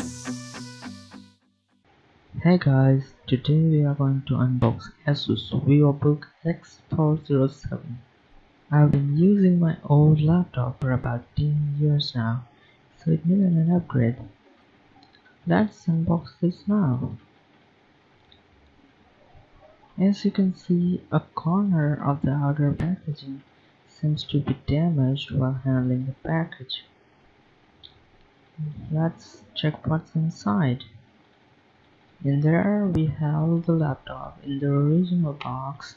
Hey guys, today we are going to unbox ASUS Vivobook X407. I've been using my old laptop for about 10 years now, so it needed an upgrade. Let's unbox this now. As you can see, a corner of the outer packaging seems to be damaged while handling the package. Let's check what's inside. In there we have the laptop in the original box.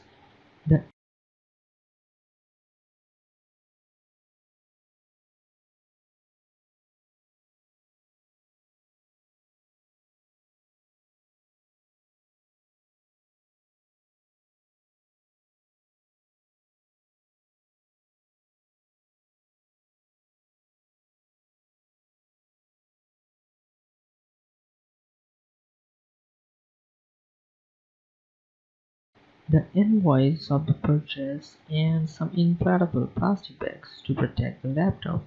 The invoice of the purchase and some inflatable plastic bags to protect the laptop.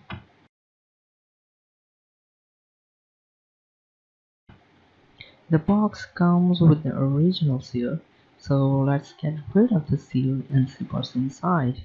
The box comes with the original seal, so let's get rid of the seal and see what's inside.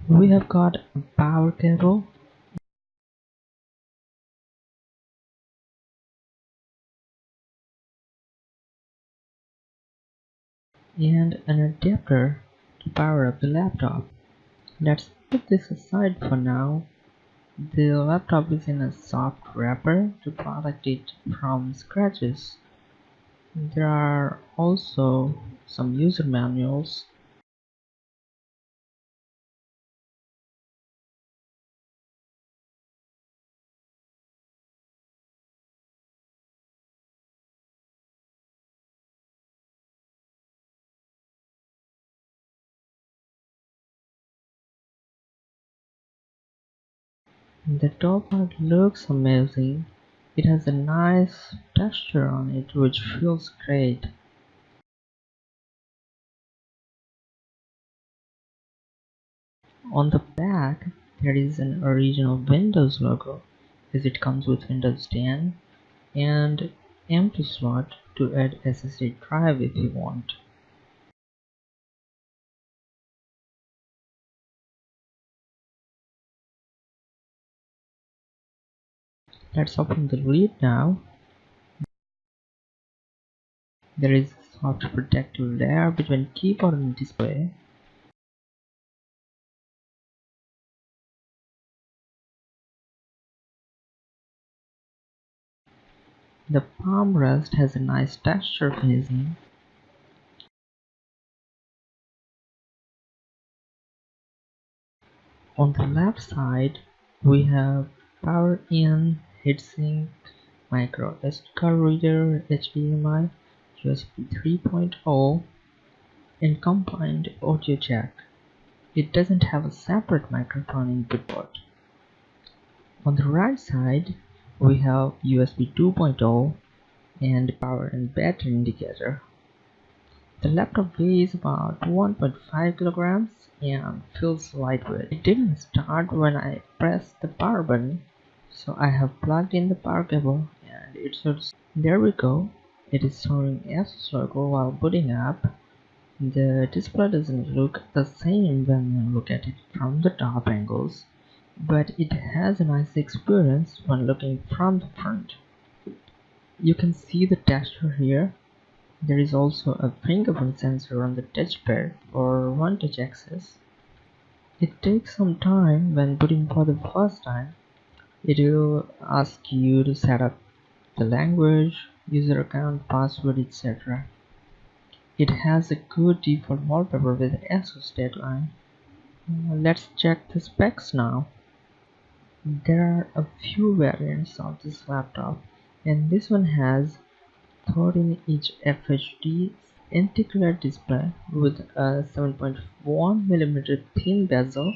We have got a power cable and an adapter to power up the laptop. Let's put this aside for now. The laptop is in a soft wrapper to protect it from scratches. There are also some user manuals. The top part looks amazing. It has a nice texture on it which feels great. On the back there is an original Windows logo as it comes with Windows 10 and M.2 slot to add SSD drive if you want. Let's open the lid now. There is a soft protective layer between keyboard and display. The palm rest has a nice texture finishing. On the left side, we have power in, heatsink, micro SD card reader, HDMI, USB 3.0, and combined audio jack. It doesn't have a separate microphone input port. On the right side, we have USB 2.0 and power and battery indicator. The laptop weighs about 1.5 kilograms and feels lightweight. It didn't start when I pressed the power button, so I have plugged in the power cable and it should. There we go. It is showing ASUS logo while booting up. The display doesn't look the same when you look at it from the top angles, but it has a nice experience when looking from the front. You can see the texture here. There is also a fingerprint sensor on the touchpad for one-touch access. It takes some time when booting for the first time. It will ask you to set up the language, user account, password, etc. It has a good default wallpaper with ASUS deadline. Let's check the specs now. There are a few variants of this laptop, and this one has 13-inch FHD anti-glare display with a 7.1mm thin bezel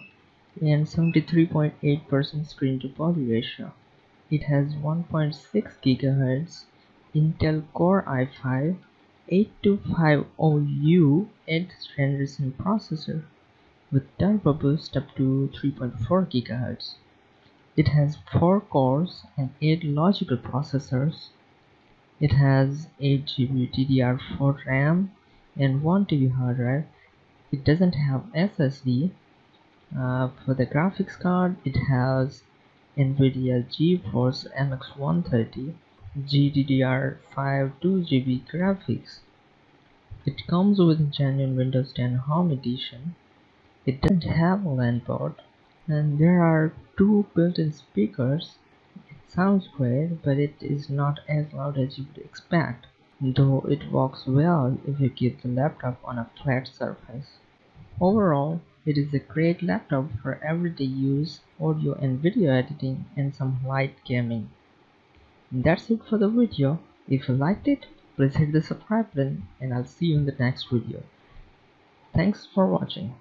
and 73.8% screen to body ratio. It has 1.6 GHz Intel Core i5 8250U 8th generation processor with turbo boost up to 3.4 GHz. It has 4 cores and 8 logical processors. It has 8GB DDR4 RAM and 1TB hard drive. It doesn't have SSD. For the graphics card, it has NVIDIA GeForce MX 130 GDDR5 2GB graphics. It comes with genuine Windows 10 Home Edition. It doesn't have a LAN port, and there are 2 built-in speakers. It sounds great, but it is not as loud as you would expect, though it works well if you keep the laptop on a flat surface. Overall, it is a great laptop for everyday use, audio and video editing, and some light gaming. That's it for the video. If you liked it, please hit the subscribe button and I'll see you in the next video. Thanks for watching.